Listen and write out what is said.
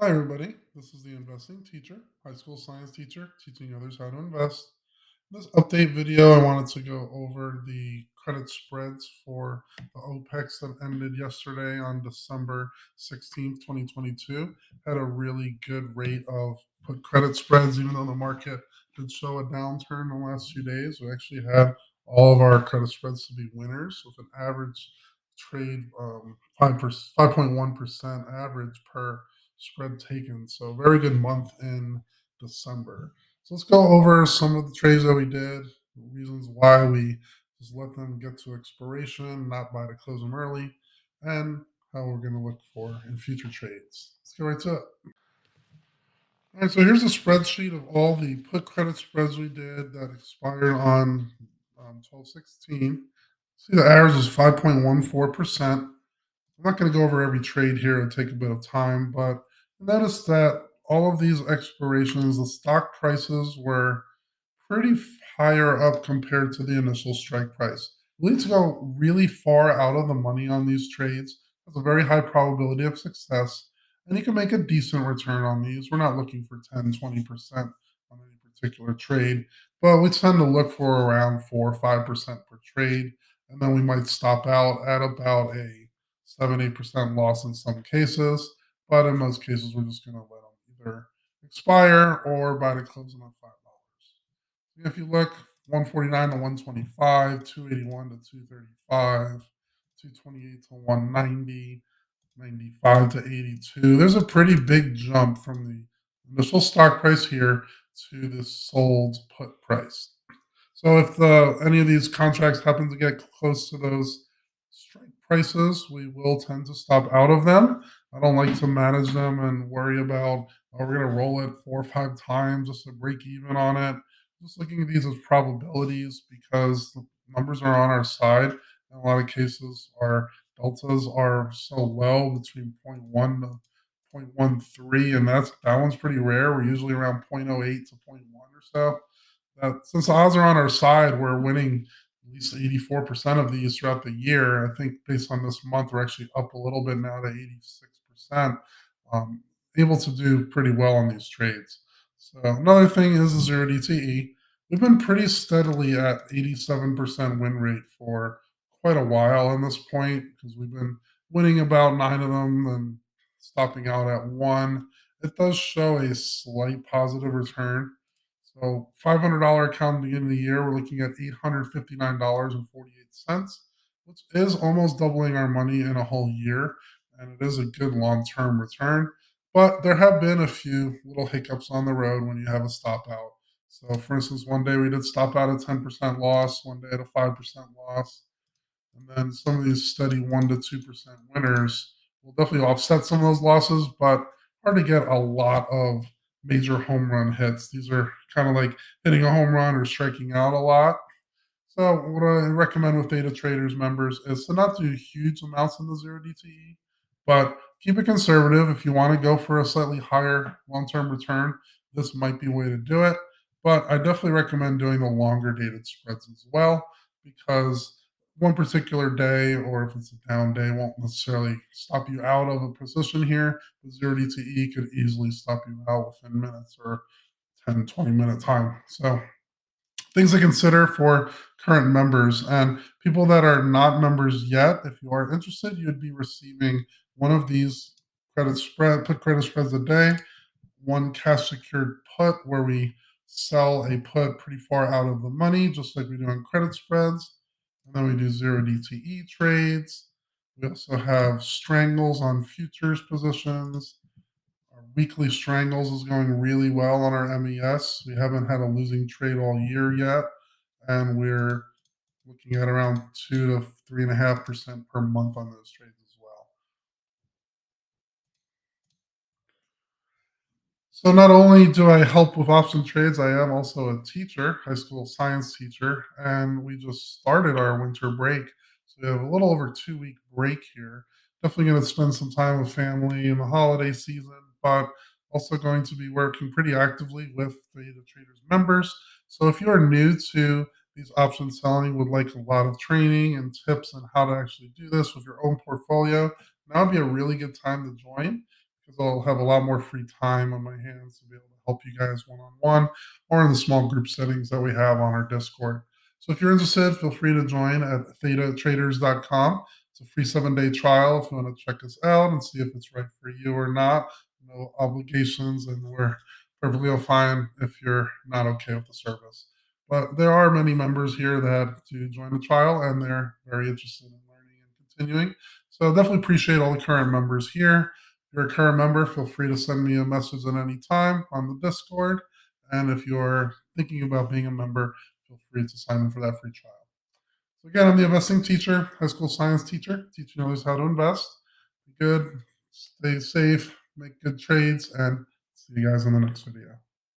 Hi, everybody. This is the investing teacher, high school science teacher, teaching others how to invest. In this update video, I wanted to go over the credit spreads for the OPEX that ended yesterday on December 16th, 2022. Had a really good rate of put credit spreads, even though the market did show a downturn in the last few days. We actually had all of our credit spreads to be winners with an average trade 5.1% average per spread taken. So very good month in December. So let's go over some of the trades that we did, reasons why we just let them get to expiration, not buy to close them early, and how we're going to look for in future trades. Let's get right to it. All right, so here's a spreadsheet of all the put credit spreads we did that expired on 12/16. See, the average is 5.14%. I'm not going to go over every trade here. It'll take a bit of time, but notice that all of these expirations, the stock prices were pretty higher up compared to the initial strike price. We need to go really far out of the money on these trades. There's a very high probability of success, and you can make a decent return on these. We're not looking for 10, 20% on any particular trade, but we tend to look for around 4 or 5% per trade, and then we might stop out at about a 7, 8% loss in some cases. But in most cases, we're just going to let them either expire or buy to close them at $5. If you look, 149 to 125, 281 to 235, 228 to 190, 95 to 82. There's a pretty big jump from the initial stock price here to the sold put price. So if any of these contracts happen to get close to those strike prices, we will tend to stop out of them. I don't like to manage them and worry about, oh, we're going to roll it 4 or 5 times just to break even on it. Just looking at these as probabilities because the numbers are on our side. In a lot of cases, our deltas are so low between zero point 0.1 to 0.13, and that one's pretty rare. We're usually around zero point zero 0.08 to zero point 0.1 or so. Since the odds are on our side, we're winning at least 84% of these throughout the year. I think based on this month, we're actually up a little bit now to 86%. Um, Able to do pretty well on these trades. So another thing is the zero DTE. We've been pretty steadily at 87% win rate for quite a while at this point because we've been winning about 9 of them and stopping out at one. It does show a slight positive return. So $500 account at the beginning of the year, we're looking at $859.48, which is almost doubling our money in a whole year, and it is a good long-term return. But there have been a few little hiccups on the road when you have a stop out. So, for instance, one day we did stop out at 10% loss, one day at a 5% loss, and then some of these steady 1 to 2% winners will definitely offset some of those losses, but hard to get a lot of major home run hits. These are kind of like hitting a home run or striking out a lot. So what I recommend with data traders members is to not do huge amounts in the zero DTE, but keep it conservative. If you want to go for a slightly higher long-term return, this might be a way to do it. But I definitely recommend doing the longer dated spreads as well because one particular day or if it's a down day won't necessarily stop you out of a position here. The zero DTE could easily stop you out within minutes or 10, 20-minute time. So things to consider for current members and people that are not members yet. If you are interested, you'd be receiving one of these put credit spreads a day, one cash secured put where we sell a put pretty far out of the money, just like we do on credit spreads. And then we do zero DTE trades. We also have strangles on futures positions. Our weekly strangles is going really well on our MES. We haven't had a losing trade all year yet, and we're looking at around 2 to 3.5% per month on those trades as well. So not only do I help with option trades, I am also a teacher, high school science teacher, and we just started our winter break. So we have a little over 2 week break here. Definitely going to spend some time with family in the holiday season, but also going to be working pretty actively with the traders members. So if you are new to these option selling, would like a lot of training and tips on how to actually do this with your own portfolio, now would be a really good time to join because I'll have a lot more free time on my hands to be able to help you guys one on one or in the small group settings that we have on our Discord. So if you're interested, feel free to join at thetatraders.com. It's a free 7-day trial if you want to check us out and see if it's right for you or not. No obligations, and we're perfectly fine if you're not okay with the service. But there are many members here that to join the trial, and they're very interested in learning and continuing. So definitely appreciate all the current members here. If you're a current member, feel free to send me a message at any time on the Discord. And if you're thinking about being a member, feel free to sign in for that free trial. So again, I'm the investing teacher, high school science teacher, teaching others how to invest. Be good, stay safe, make good trades, and see you guys in the next video.